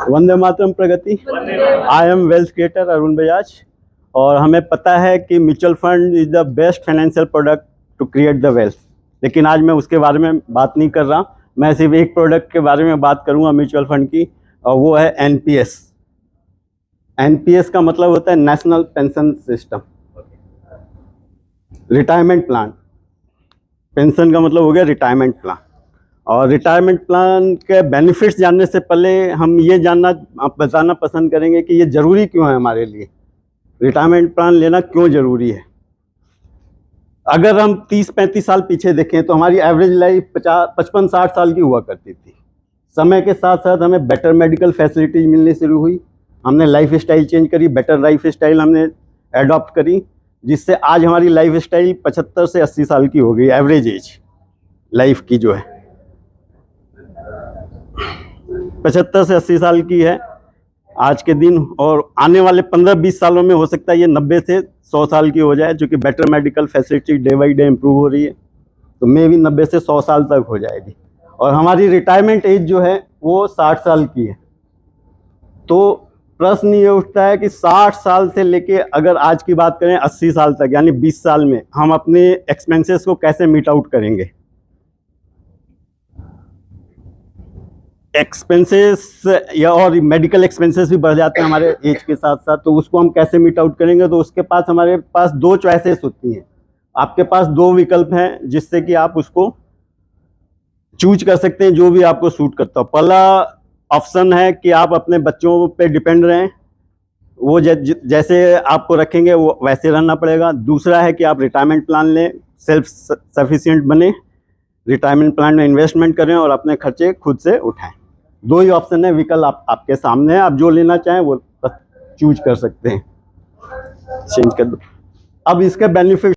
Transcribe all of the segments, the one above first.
Vande Mataram Pragati. I am wealth creator Arun Bajaj. और हमें पता है कि mutual fund is the best financial product to create the wealth, लेकिन आज मैं उसके बारे में बात नहीं कर रहा। मैं सिर्फ एक प्रोडक्ट के बारे में बात करूंगा म्यूचुअल फंड की, और वो है एनपीएस। एनपीएस का मतलब होता है national pension system, retirement plan. Pension का मतलब हो गया रिटायरमेंट प्लान। और रिटायरमेंट प्लान के बेनिफिट्स जानने से पहले हम ये आप बताना पसंद करेंगे कि ये ज़रूरी क्यों है हमारे लिए, रिटायरमेंट प्लान लेना क्यों ज़रूरी है। अगर हम 30-35 साल पीछे देखें तो हमारी एवरेज लाइफ 55-60 साल की हुआ करती थी। समय के साथ साथ हमें बेटर मेडिकल फैसिलिटीज मिलनी शुरू हुई, हमने लाइफ स्टाइल चेंज करी, बेटर लाइफ स्टाइल हमने एडॉप्ट करी, जिससे आज हमारी लाइफ स्टाइल 75 से 80 साल की हो गई, एवरेज एज लाइफ की जो है 75 से 80 साल की है आज के दिन। और आने वाले 15-20 सालों में हो सकता है ये 90 से 100 साल की हो जाए, क्योंकि better medical facility day by day improve हो रही है। तो मे भी 90 से 100 साल तक हो जाएगी। और हमारी रिटायरमेंट एज जो है वो 60 साल की है। तो प्रश्न ये उठता है कि 60 साल से लेके अगर आज की बात करें 80 साल तक, यानी 20 साल में हम अपने एक्सपेंसेस को कैसे मीट आउट करेंगे। एक्सपेंसेस या और मेडिकल एक्सपेंसेस भी बढ़ जाते हैं हमारे एज के साथ साथ, तो उसको हम कैसे मीट आउट करेंगे। तो उसके पास हमारे पास दो चॉइसेस होती हैं, आपके पास दो विकल्प हैं जिससे कि आप उसको चूज कर सकते हैं, जो भी आपको सूट करता हो। पहला ऑप्शन है कि आप अपने बच्चों पे डिपेंड रहें, वो जैसे आपको रखेंगे वो वैसे रहना पड़ेगा। दूसरा है कि आप रिटायरमेंट प्लान लें, सेल्फ सफिशिएंट बने, रिटायरमेंट प्लान में इन्वेस्टमेंट करें और अपने खर्चे खुद से उठाएं। दो ही ऑप्शन है, विकल्प आपके सामने है, आप जो लेना चाहें वो चूज कर सकते हैं। चेंज कर दो। अब इसके बेनिफिट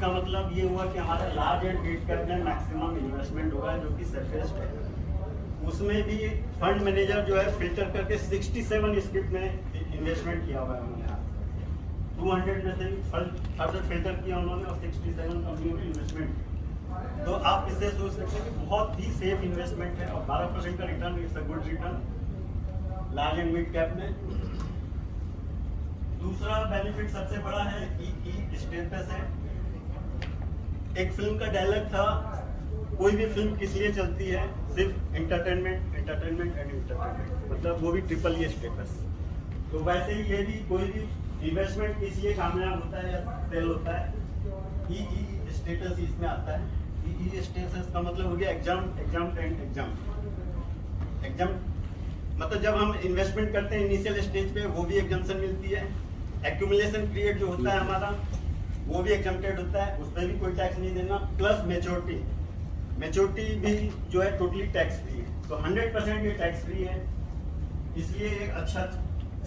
इसका मतलब ये हुआ कि हमारा लार्ज एंड मिड कैप में मैक्सिमम इन्वेस्टमेंट होगा, जो कि सरफेस्ड है। उसमें भी फंड मैनेजर जो है फिल्टर करके 67 स्क्रिप्ट में इन्वेस्टमेंट किया हुआ है उन्होंने। 200 में से फर्दर फिल्टर किया उन्होंने और 67 कंपनियों में इन्वेस्टमेंट। तो आप इससे सोच सकते हैं कि बहुत ही सेफ इन्वेस्टमेंट है और 12% का return, it's a good return large and mid cap में। दूसरा बेनिफिट सबसे बड़ा है ई स्टेटस है। एक फिल्म का डायलॉग था, कोई भी फिल्म किस लिए चलती है, सिर्फ एंटरटेनमेंट एंटरटेनमेंट एंड एंटरटेनमेंट, मतलब वो भी ट्रिपल ई स्टेटस। तो वैसे ही ये भी कोई भी इन्वेस्टमेंट किस लिए कामयाब होता है या फेल होता है, ई स्टेटस इसमें आता है। ई स्टेटस का मतलब हो गया एग्जाम मतलब जब हम इन्वेस्टमेंट करते हैं इनिशियल स्टेज पे वो भी एग्जाम्पशन मिलती है। एक्यूमुलेशन पीरियड जो होता है हमारा वो भी एग्जम्प्टेड होता है, उस पर भी कोई टैक्स नहीं देना। प्लस मेच्योरिटी भी जो है टोटली टैक्स फ्री है। तो 100% ये टैक्स फ्री है, इसलिए एक अच्छा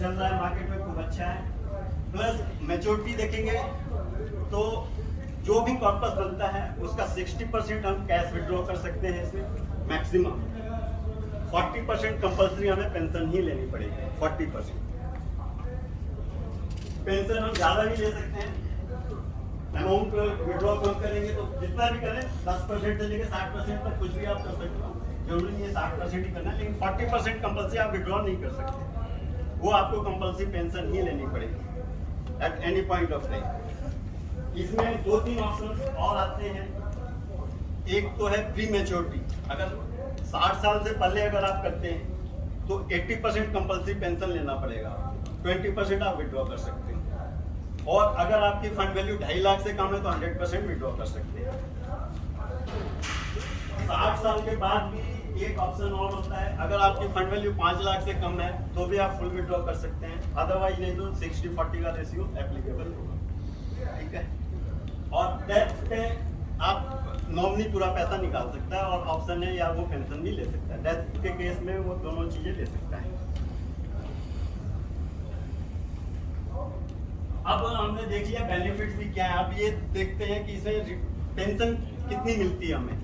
चल रहा है मार्केट में, खूब अच्छा है। प्लस मेच्योरिटी देखेंगे तो जो भी कॉर्पस बनता है उसका 60% हम कैश विड्रॉ कर सकते हैं इसमें मैक्सिमम। 40% कंपल्सरी हमें पेंशन ही लेनी पड़ेगी। 40% पेंशन हम ज़्यादा भी ले सकते हैं। अमाउंट विड्रॉ कम करेंगे तो जितना भी करें 10% से लेकर 60% तक कुछ भी आप कर सकते हो। जरूरी नहीं है 60% ही करना है, लेकिन 40% कंपल्सरी आप विड्रॉ नहीं कर सकते। वो आपको कंपल्सरी पेंशन ही लेनी पड़ेगी at any point of time. इसमें 2-3 ऑप्शन और आते हैं। एक तो है प्री मेच्योरिटी। अगर 60 साल से पहले अगर आप करते हैं तो 80% कंपल्सरी पेंशन लेना पड़ेगा, 20% आप विड्रॉ कर सकते हैं। और अगर आपकी फंड वैल्यू 2.5 लाख से कम है तो 100% विड्रॉ कर सकते हैं। 60 साल के बाद भी एक ऑप्शन और होता है, अगर आपकी फंड वैल्यू 5 लाख से कम है तो भी आप फुल विड्रॉ कर सकते हैं। अदरवाइज नहीं तो 60-40 का रेशियो एप्लीकेबल होगा, ठीक है। और डेथ पे आप नॉमिनी पूरा पैसा निकाल सकता है और ऑप्शन है या वो पेंशन भी ले सकता है। डेथ के केस में वो दोनों चीजें ले सकता है। अब हमने देख लिया बेनिफिट्स भी क्या है। अब ये देखते हैं कि इसमें पेंशन कितनी मिलती है हमें।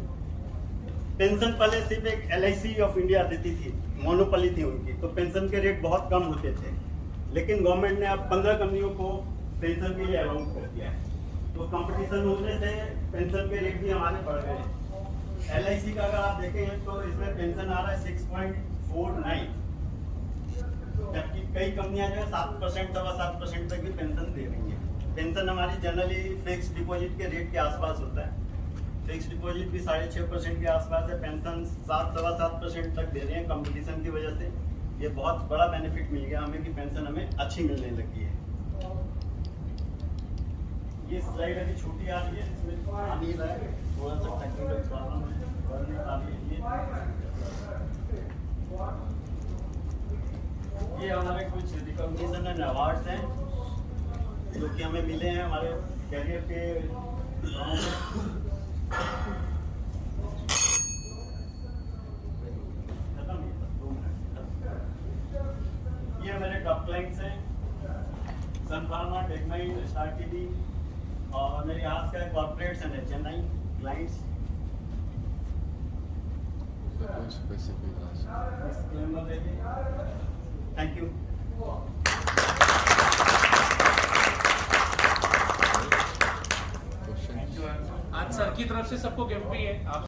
पेंशन पहले सिर्फ एक LIC ऑफ इंडिया देती थी, मोनोपोली थी उनकी, तो पेंशन के रेट बहुत कम होते थे। लेकिन गवर्नमेंट ने अब 15 कंपनियों को पेंशन के लिए अलाउ कर दिया है, तो कंपटीशन होने से पेंशन के रेट भी हमारे बढ़ गए हैं। LIC का अगर आप देखें तो इसमें पेंशन आ रहा है 6.49, जबकि कई कंपनियां जो है 7%, 7.25% तक भी पेंशन दे रही है। पेंशन हमारी जनरली फिक्स डिपॉजिट के रेट के आसपास होता है। फिक्स डिपॉजिट भी 6.5% के आसपास है, पेंशन 7-7.25% तक दे रहे हैं। कंपटीशन की वजह से ये बहुत बड़ा बेनिफिट मिल गया हमें कि पेंशन हमें अच्छी मिलने लगी है। ये स्लाइड अभी छोटी आ रही है, इसमें आ नहीं रहा है, थोड़ा सा टेक्निकल प्रॉब्लम है। ये हमारे कुछ रिकॉग्निशन एंड अवार्ड्स हैं जो कि हमें मिले हैं हमारे कैरियर के। ये मेरे टॉप क्लाइंट्स हैं, सन फार्मा, टेक्नाइट, स्टार टीवी और मेरे आज का corporates and HNI clients. Thank you. आज सर की तरफ से सबको गिफ्ट भी है। आप